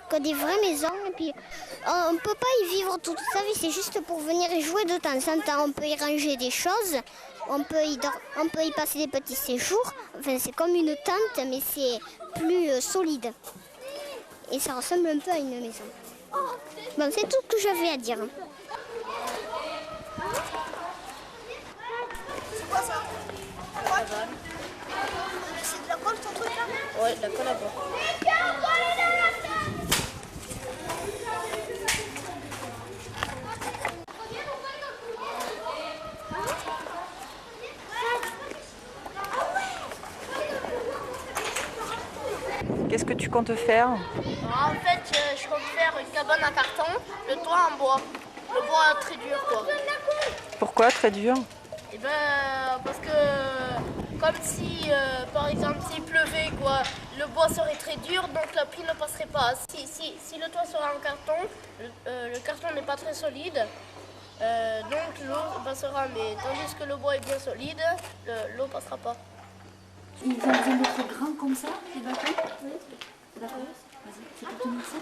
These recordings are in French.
que des vraies maisons. Et puis, on ne peut pas y vivre toute sa vie, c'est juste pour venir y jouer de temps en temps. On peut y ranger des choses, on peut y passer des petits séjours. Enfin, c'est comme une tente, mais c'est plus solide. Et ça ressemble un peu à une maison. Bon, c'est tout ce que j'avais à dire. C'est quoi ça? C'est de la colle ton truc là? Ouais, de la colle à bois. Qu'est-ce que tu comptes faire? En fait, je compte faire une cabane en carton, le toit en bois. Le bois très dur, quoi. Pourquoi très dur? Et ben, parce que comme si, par exemple, s'il pleuvait, quoi, le bois serait très dur, donc la pile ne passerait pas. Si le toit serait en carton, le carton n'est pas très solide, donc l'eau passera. Mais tandis que le bois est bien solide, l'eau passera pas. Il va besoin d'être grand comme ça, les bâtons? Oui. D'accord. Vas-y, c'est pour tenir ça.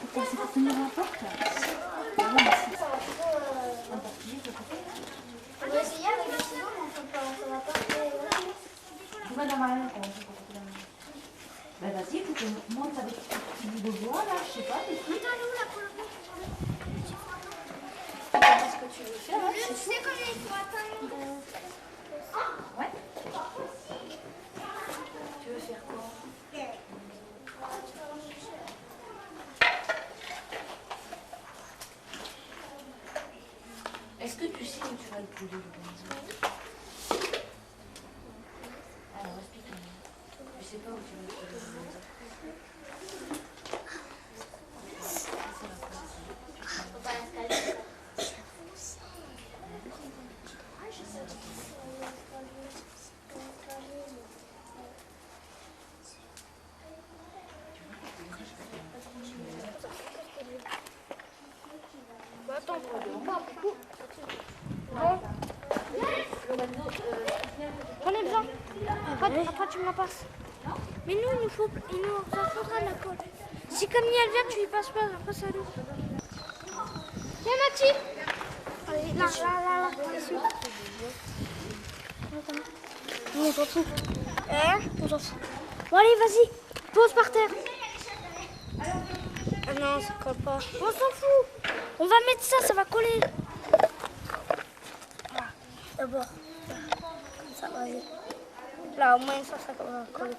Pourquoi c'est pour tenir la porte? Ah ouais, mais c'est un portier de côté. On va essayer avec le stylo, mais ça va pas faire. Tu vas dans ma main quand on fait pour la main. Ben vas-y, il faut qu'on monte avec un petit bout de bois là, je sais pas, des trucs. Qu'est-ce que tu veux faire? Tu sais combien il faut atteindre? Ouais. Tu veux faire quoi? Est-ce que tu sais où tu vas le poulet, le bonzo? Alors explique-moi. Je sais pas où tu vas le poulet, le bonzo. Attends, pas beaucoup. Prenez besoin. Après, tu me la passes. Mais nous, il nous faudra la colle. Si comme elle vient, tu lui passes pas, après ça nous. Viens, Mathilde. Allez, là. Ici. Non, on s'en fout. On s'en fout. Bon, allez, vas-y. Pose par terre. Ah non, ça colle pas. On s'en fout. On va mettre ça, ça va coller. Voilà. D'abord. Ça va aller. Là, au moins, ça va coller.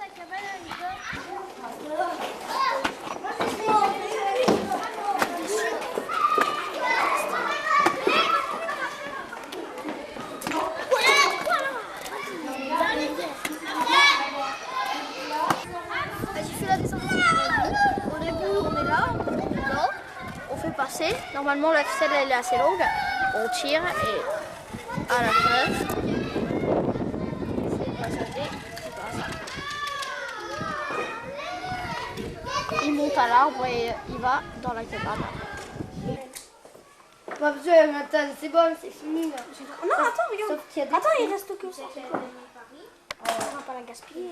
Vas-y, fais la descente. Au début, on est là, on fait passer. Normalement, la ficelle, elle est assez longue. On tire et à la fin, c'est passager qui passe. Il monte à l'arbre et il va dans la cabane. Pas besoin maintenant, c'est bon, c'est fini là. Non, attends, regarde. Attends, il reste que ça. On va pas la gaspiller.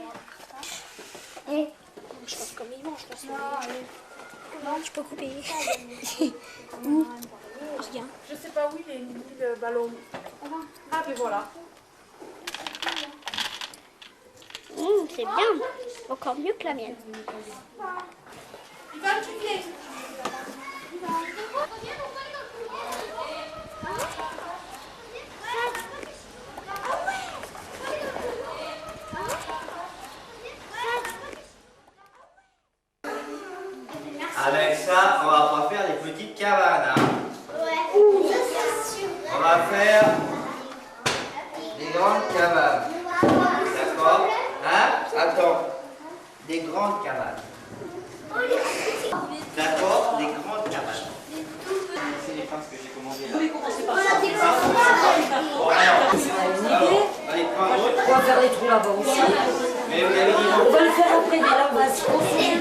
Je pense comme il mange, je pense. Non, je peux couper. Rien. Je sais pas où il est mis le ballon. Ah mais voilà. C'est bien. Encore mieux que la mienne. Il va le tuer. Avec ça, on va pas faire des petites cabanes. Hein. Ouais. On va faire des grandes cabanes. D'accord? Hein? Attends. Des grandes cabanes. D'accord? Des grandes cabanes. C'est les pinces que j'ai commandées là. Bon, alors, allez, prends un autre. On va faire les trous là-bas aussi. Mais vous avez dit non. On va le faire après, mais là on va se concentrer.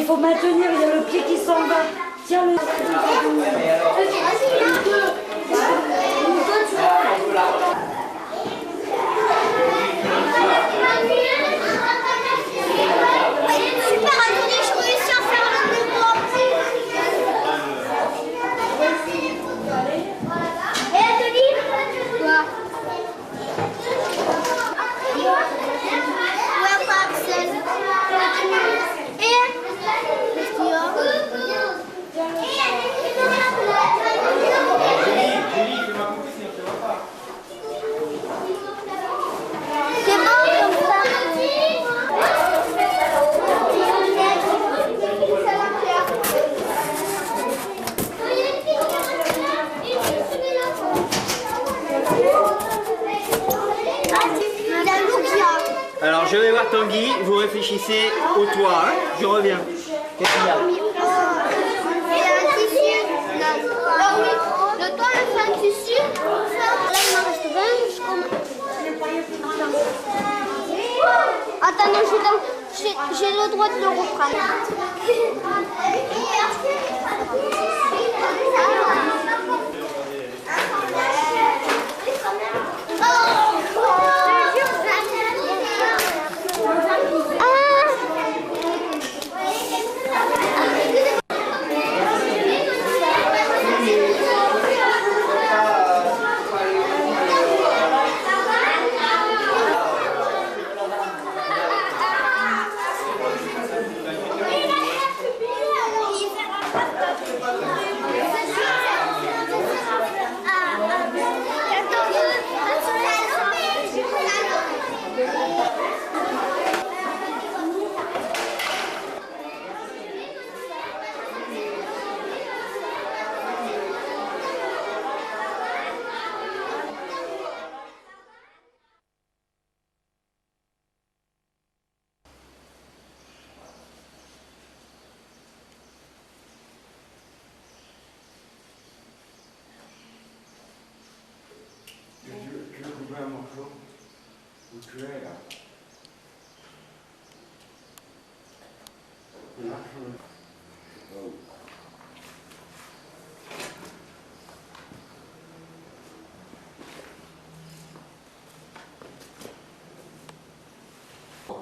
faut maintenir, il y a le pied qui s'en va. Tiens le... Super, attendez, je réussis à faire le mouvement. Et Anthony, quoi? Ouais, pas Axel. C'est bon comme ça. Alors je vais voir Tanguy, vous réfléchissez au toit, hein. Je reviens. Qu'est-ce qu'il y a? Il y a un tissu. Non. Alors oui, le toit le fait un tissu. Là il m'en reste 20. Attends, non, j'ai le droit de le reprendre. Tu veux couper un morceau? Où tu es là? Oh.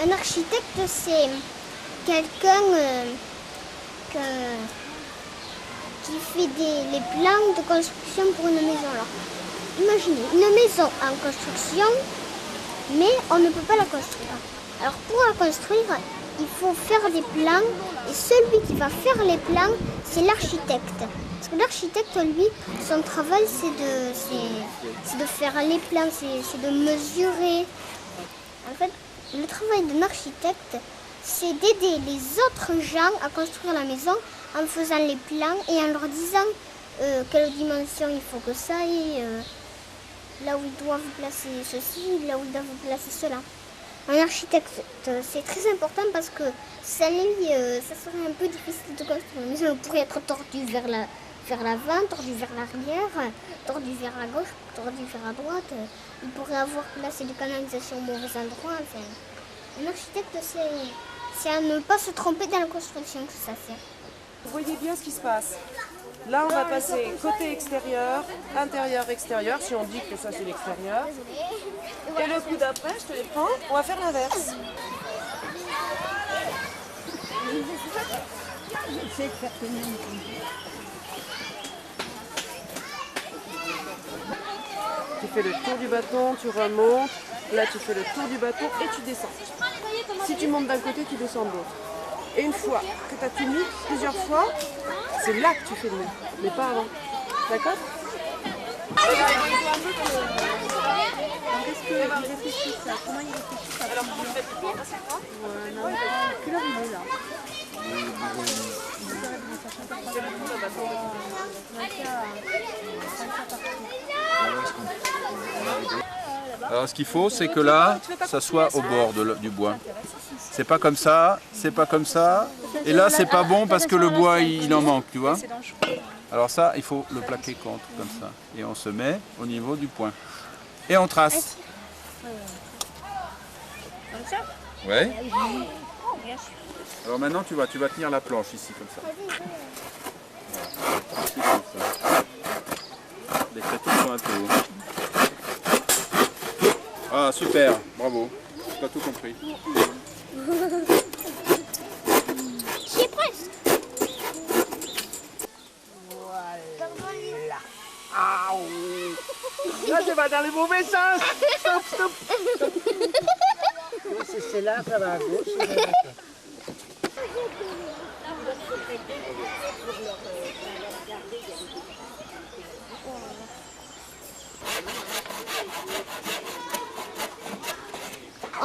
Un architecte, c'est quelqu'un qui fait les plans de construction pour une maison. Alors, imaginez une maison en construction, mais on ne peut pas la construire. Alors pour la construire, il faut faire des plans et celui qui va faire les plans, c'est l'architecte. Parce que l'architecte, lui, son travail, c'est de faire les plans, c'est de mesurer. En fait, le travail d'un architecte, c'est d'aider les autres gens à construire la maison en faisant les plans et en leur disant quelle dimension il faut que ça ait, là où ils doivent placer ceci, là où ils doivent placer cela. Un architecte, c'est très important parce que ça serait un peu difficile de construire une maison. Elle pourrait être tordue vers l'avant, tordue vers l'arrière, tordue vers la gauche, tordue vers la droite. Il pourrait avoir placé des canalisations au mauvais endroit. Enfin, un architecte, c'est à ne pas se tromper dans la construction que ça sert. Vous voyez bien ce qui se passe. Là, on va passer côté extérieur, intérieur, extérieur, si on dit que ça c'est l'extérieur. Et le coup d'après, je te les prends, on va faire l'inverse. Tu fais le tour du bâton, tu remontes. Là, tu fais le tour du bâton et tu descends. Si tu montes d'un côté, tu descends de l'autre. Et une fois que tu as tenu plusieurs fois, c'est là que tu fais le mur, mais pas avant. D'accord? Qu'est-ce qu'ils réfléchissent là? Comment ils réfléchissent là? Alors, vous faites quoi? Quelle heure il est là? Alors ce qu'il faut, c'est que là, ça soit au bord du bois. C'est pas comme ça, c'est pas comme ça. Et là, c'est pas bon parce que le bois, il en manque, tu vois. Alors ça, il faut le plaquer contre, comme ça. Et on se met au niveau du point. Et on trace. Comme ça? Ouais. Alors maintenant, tu vas tenir la planche ici, comme ça. Ici, comme ça. Les crétines sont un peu hauts. Ah, super, bravo. Tu as tout compris. J'y ai presque. Voilà. Ah oui. Là, ça va dans le mauvais sens. Stop, stop, stop. C'est là, ça va à gauche.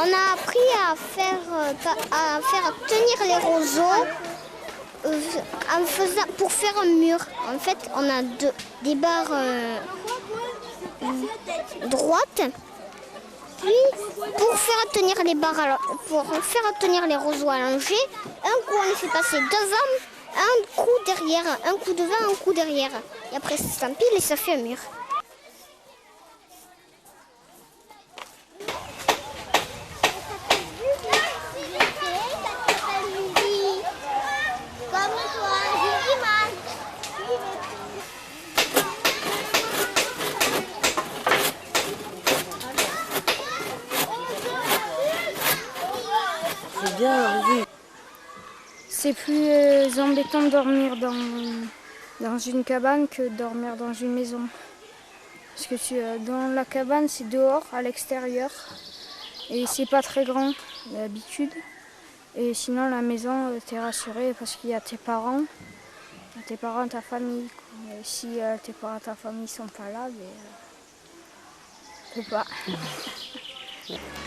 On a appris à faire tenir les roseaux pour faire un mur. En fait, on a des barres droites. Puis, pour faire tenir les barres, pour faire tenir les roseaux allongés, un coup on les fait passer devant, un coup derrière, un coup devant, un coup derrière. Et après, ça s'empile et ça fait un mur. C'est plus embêtant de dormir dans une cabane que de dormir dans une maison. Parce que dans la cabane, c'est dehors, à l'extérieur. Et c'est pas très grand d'habitude. Et sinon, la maison, t'es rassuré parce qu'il y a tes parents, ta famille. Et si tes parents, ta famille sont pas là, tu peux pas.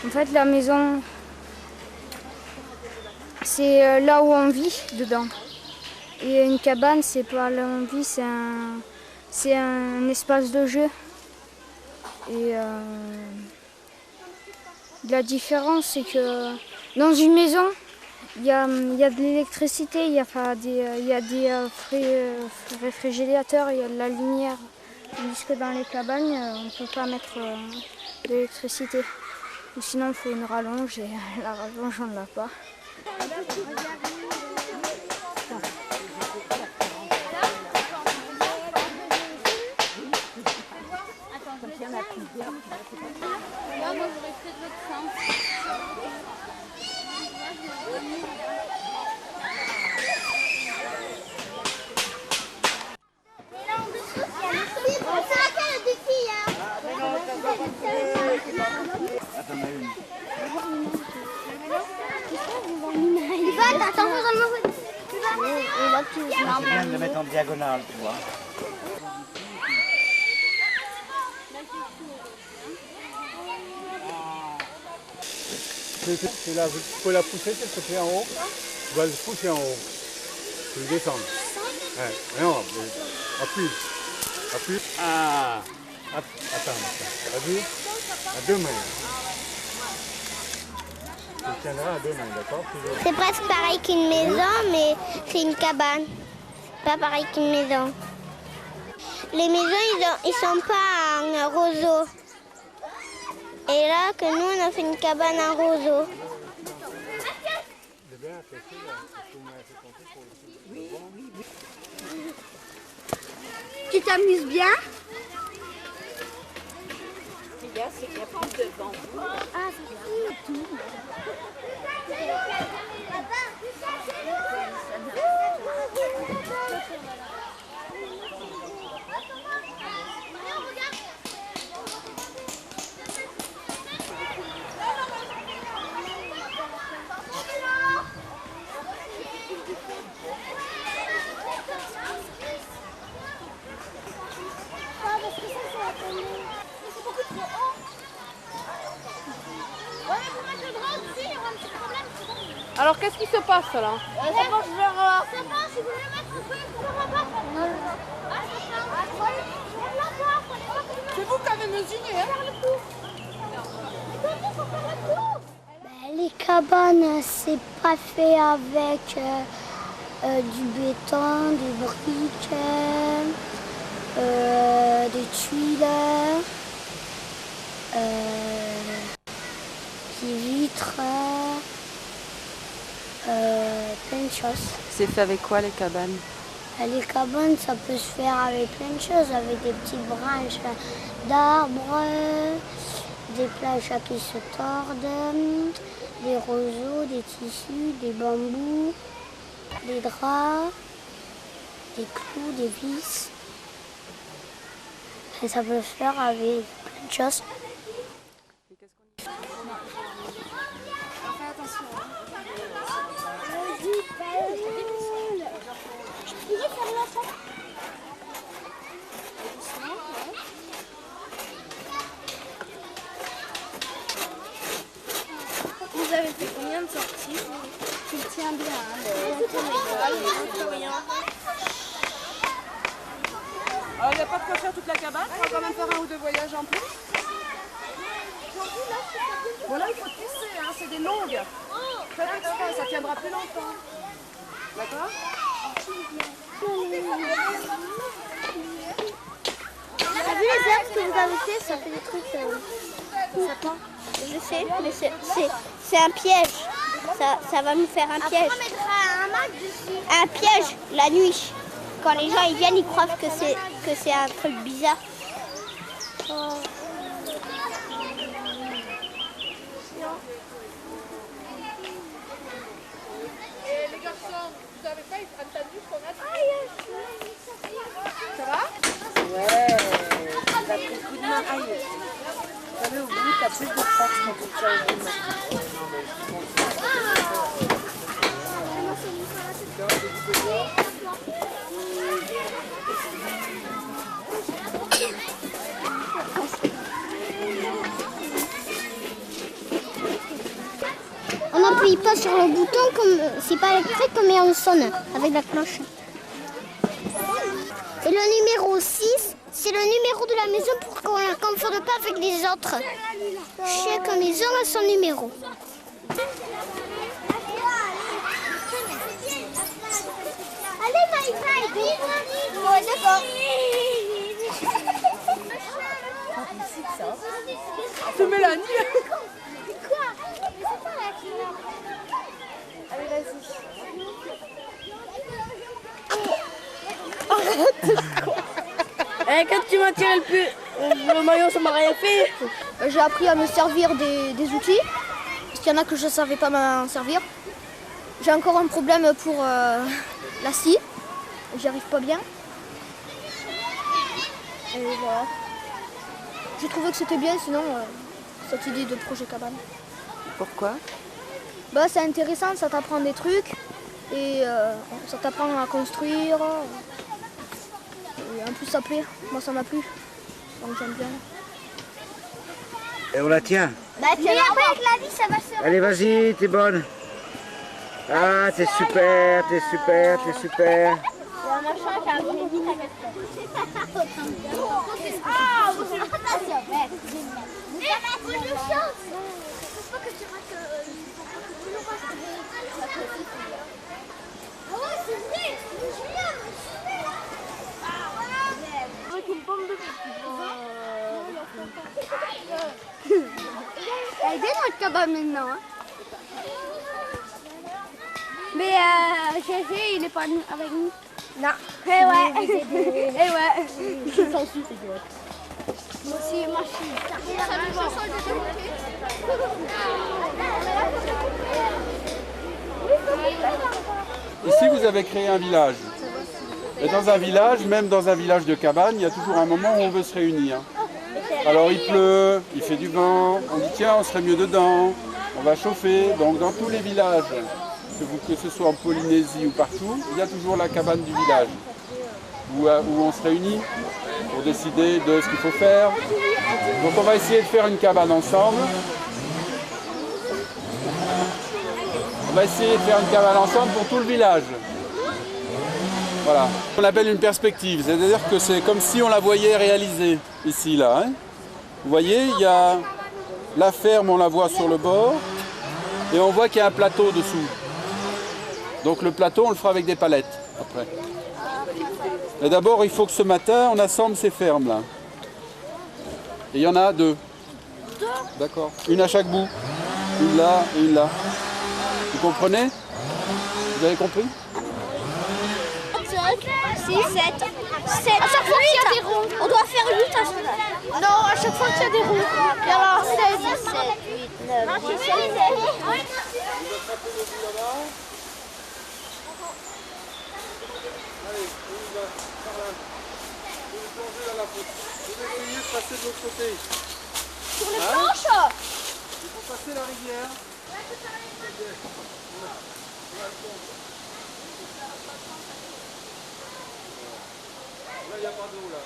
En fait, la maison, c'est là où on vit dedans. Et une cabane, c'est pas là où on vit, c'est un espace de jeu. Et la différence, c'est que dans une maison, il y a de l'électricité, il y a des réfrigérateurs, il y a de la lumière. Tandis que dans les cabanes, on ne peut pas mettre de l'électricité. Ou sinon, il faut une rallonge et la rallonge, on ne l'a pas. Attends, C'est bien de le mettre en diagonale, tu vois. C'est là, il faut la pousser, s'il te plaît, en haut. Tu dois le pousser en haut. Tu le descends. Ouais. Non, appuie. Appuie. Ah. Attends. Vas-y. À 2 mains. Tu tiendras à 2 mains, d'accord? C'est presque pareil qu'une maison, mais c'est une cabane. C'est pas pareil qu'une maison. Les maisons, ils sont pas en roseau. Et là, que nous, on a fait une cabane en roseau. Tu t'amuses bien? C'est qu'il y a plus de bambou. Ah, c'est tout. Alors qu'est-ce qui se passe là? Ça penche vers là. Ça penche, si vous voulez mettre un peu, C'est vous qui avez mesuré, hein? Les cabanes, c'est pas fait avec du béton, des briques, des tuiles, des vitres, plein de choses. C'est fait avec quoi les cabanes? Les cabanes, ça peut se faire avec plein de choses, avec des petites branches d'arbres, des planches qui se tordent, des roseaux, des tissus, des bambous, des draps, des clous, des vis. Et ça peut se faire avec plein de choses. Vous avez fait combien de sorties? Tu le tiens bien. Alors il n'y a pas de quoi faire toute la cabane, on va quand même faire 1 ou 2 voyages en plus. Voilà, il faut tisser, hein, c'est des longues. Faites exprès, ça tiendra plus longtemps. D'accord? T'as vu les herbes que vous avez fait? Ça fait des trucs. Ça part. Je sais, mais c'est un piège. Ça va nous faire un piège. Un piège la nuit. Quand les gens ils viennent, ils croient que c'est un truc bizarre. Et les garçons, vous n'avez pas entendu ce qu'on a dit? Ça va? Ouais, t'as pris le coup de main. Aïe. Vous savez, au bout, t'as plus de force quand tu tiens au bout. On n'appuie pas sur le bouton, comme c'est pas électrique, mais on sonne avec la cloche. Et le numéro 6, c'est le numéro de la maison pour qu'on ne la confonde pas avec les autres. Chaque maison a son numéro. Allez, bye bye, bon, d'accord. C'est Mélanie. Allez, vas-y. Quand tu m'as tiré le maillot, ça m'a rien fait. J'ai appris à me servir des outils, parce qu'il y en a que je ne savais pas m'en servir. J'ai encore un problème pour la scie, j'y arrive pas bien. Et voilà. J'ai trouvé que c'était bien, sinon, cette idée de projet cabane. Pourquoi? Bah, c'est intéressant, ça t'apprend des trucs. Et ça t'apprend à construire. Et en plus ça plaît, moi ça m'a plu. Donc j'aime bien. Et on la tient. Bah tiens, après avec la vie ça va se... Allez, vas-y, t'es bonne. Ah, t'es super, t'es super, t'es super. Elle est bien notre cabane maintenant. Hein. Mais GG, il est pas avec nous. Non. Eh ouais. Eh ouais. Je s'en suis, c'est direct. Moi aussi, moi je Ici, vous avez créé un village. Et dans un village, même dans un village de cabane, il y a toujours un moment où on veut se réunir. Alors il pleut, il fait du vent, on dit tiens, on serait mieux dedans, on va chauffer. Donc dans tous les villages, que ce soit en Polynésie ou partout, il y a toujours la cabane du village où on se réunit pour décider de ce qu'il faut faire. Donc on va essayer de faire une cabane ensemble. On va essayer de faire une cabane ensemble pour tout le village. Voilà. On appelle une perspective, c'est-à-dire que c'est comme si on la voyait réalisée ici, là. Hein. Vous voyez, il y a la ferme, on la voit sur le bord, et on voit qu'il y a un plateau dessous. Donc le plateau, on le fera avec des palettes, après. Et d'abord, il faut que ce matin, on assemble ces fermes-là. Et il y en a 2. D'accord. Une à chaque bout. Une là et une là. Vous comprenez? Vous avez compris? 6, 7. À chaque fois qu'il y a des ronds. On doit faire 8 à chaque fois. Non, à chaque fois qu'il y a des ronds. Il y en a 16, 7, 8, 9. Non, c'est 16. Allez, on y va, par là. Vous vous plongez dans la faute. Vous essayez de passer de l'autre côté. Sur les planches. Il faut passer la rivière. Là, il n'y a pas d'eau, là.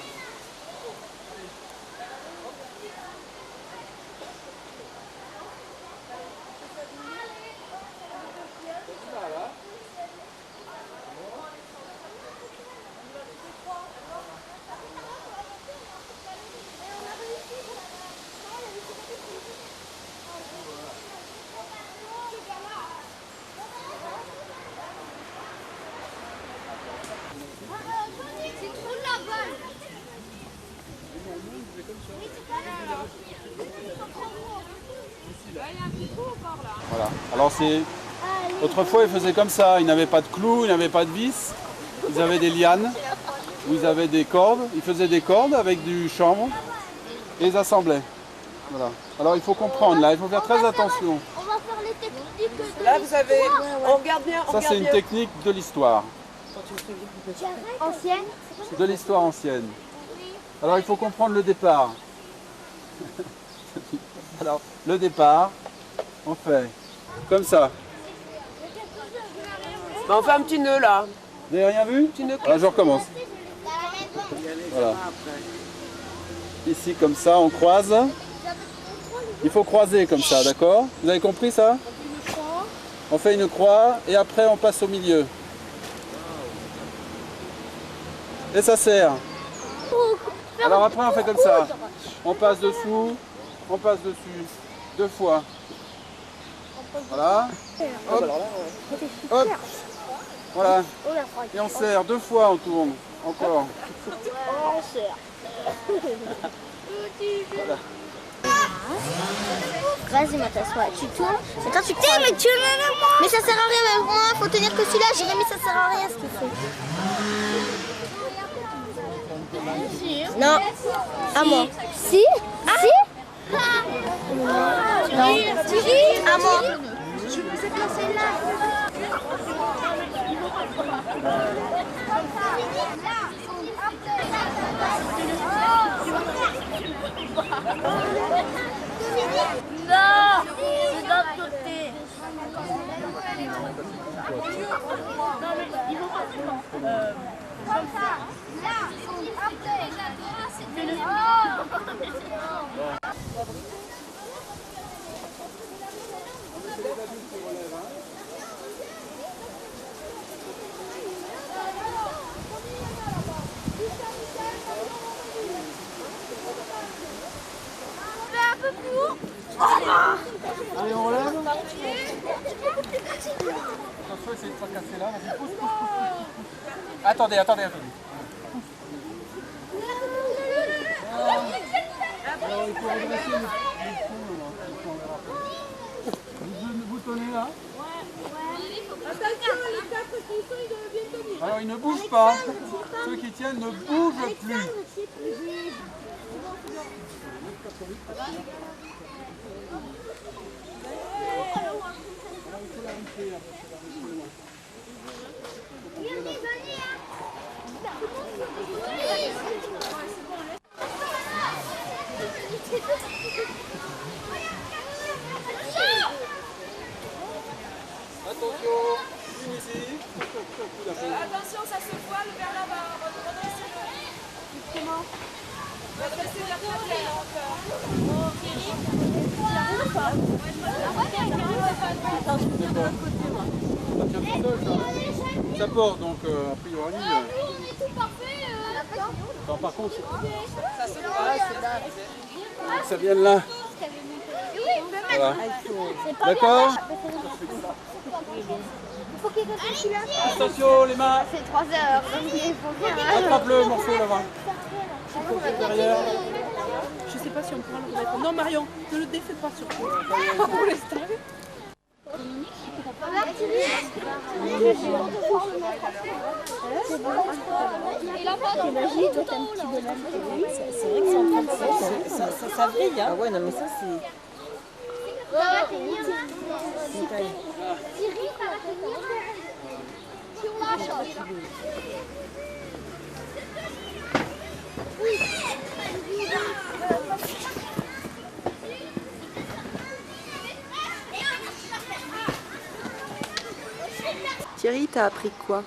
Voilà. Alors c'est... Autrefois ils faisaient comme ça, ils n'avaient pas de clous, ils n'avaient pas de vis, ils avaient des lianes, ou ils avaient des cordes, ils faisaient des cordes avec du chanvre et ils assemblaient. Voilà. Alors il faut comprendre là, il faut faire très attention. On va faire les techniques de... Là, vous avez... On regarde bien, on Ça regarde c'est une bien. technique de l'histoire, Ancienne. de l'histoire ancienne. Alors il faut comprendre le départ. Alors le départ, on fait comme ça. Bah, on fait un petit nœud là. Vous n'avez rien vu? Petit nœud. Alors je recommence. Voilà. Ici comme ça, on croise. Il faut croiser comme ça, d'accord? Vous avez compris ça? On fait une croix et après on passe au milieu. Et ça sert. Alors après on fait comme ça. On passe dessous, on passe dessus. 2 fois. Voilà. Hop. Hop. Voilà. Et on serre 2 fois, on tourne. Encore. On sert. Voilà. Vas-y, Mathias, ouais, tu tournes. Et toi, tu croises. Mais tu mais ça sert à rien, même moi, faut tenir que celui-là. Jérémy, ça sert à rien ce qu'il fait. Non. À moi. Si? Si? Non. À moi. Non, c'est d'un côté. Un peu plus haut. Allez, on relève. Attention, essayez de ne pas casser là. Vas-y, pousse. Attendez. Alors, il faut redresser le trou. Vous tenez là. Attention, les 4 qui sont, ils doivent bien tenir. Alors, ils ne bougent pas. Ceux qui tiennent ne bougent plus. Attention, une ici. Attention, ça se voit, le verre là-bas. Redressez le. Comment? Redressez la tête encore. Ça porte donc a priori. On est tout parfait. Non, par contre, ça vient de là. Voilà. D'accord. Attention les mains. C'est 3 heures. Il faut bien. Attrape le morceau là-bas. Derrière. Je sais pas si on pourra le remettre. Non Marion, ne le défais pas surtout. On laisse tomber. C'est vrai que c'est en train de ça brille. Hein. Ah ouais, non mais ça c'est... Ça va tenir. Thierry, ça va tenir. Si on lâche. Thierry, t'as appris quoi?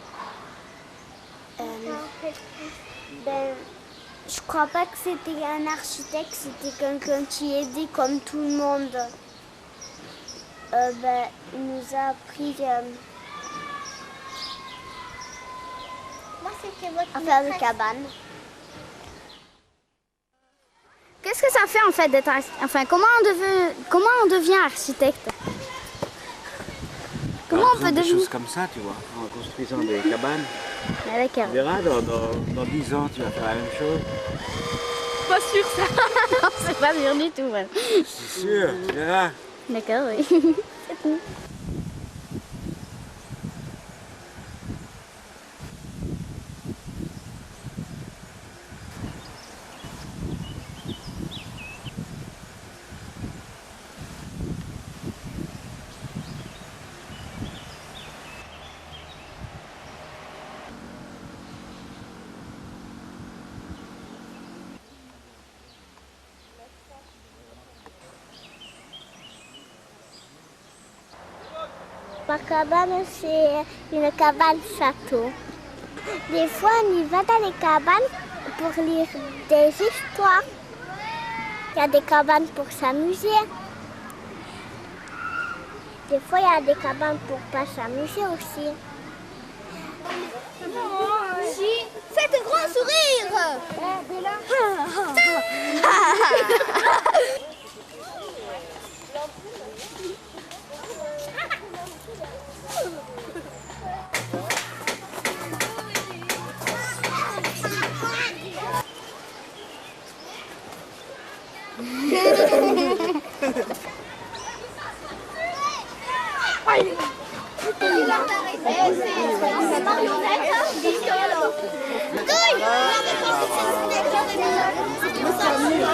Je crois pas que c'était un architecte, c'était quelqu'un qui aidait comme tout le monde. Il nous a appris à faire des cabanes. Qu'est-ce que ça fait en fait d'être enfin comment on devient architecte? Comment on peut des devenir choses comme ça, tu vois, en construisant des cabanes. avec Tu verras, dans 10 ans, tu vas faire la même chose. Pas sûr ça. Non, c'est pas sûr du tout. Ouais. C'est sûr, tu verras. D'accord, oui. C'est tout. Ma cabane, c'est une cabane château. Des fois, on y va dans les cabanes pour lire des histoires. Il y a des cabanes pour s'amuser. Des fois, il y a des cabanes pour pas s'amuser aussi. Faites un grand sourire.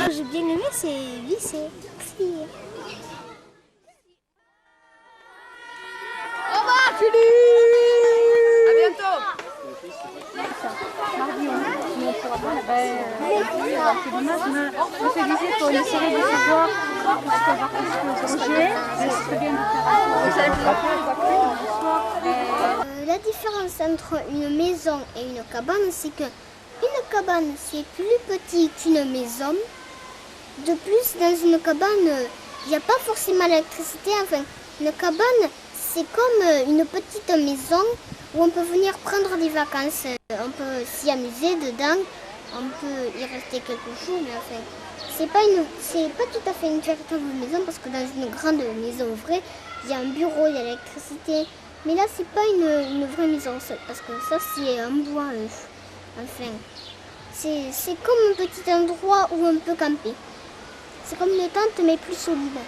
J'ai bien aimé, c'est lycée. Au revoir, Julie. À bientôt. On fait visite pour une série de savoir pour savoir qu'est-ce que vous mangez. C'est très bien de faire un soir. différence entre une maison et une cabane, c'est que une cabane, c'est plus petit qu'une maison. De plus, dans une cabane, il n'y a pas forcément l'électricité. Enfin, une cabane, c'est comme une petite maison où on peut venir prendre des vacances. On peut s'y amuser dedans, on peut y rester quelques jours, mais enfin, c'est pas tout à fait une véritable maison parce que dans une grande maison vraie, il y a un bureau, il y a l'électricité. Mais là, c'est pas une vraie maison parce que ça, c'est en bois. Enfin, c'est comme un petit endroit où on peut camper. C'est comme une tente mais plus solide.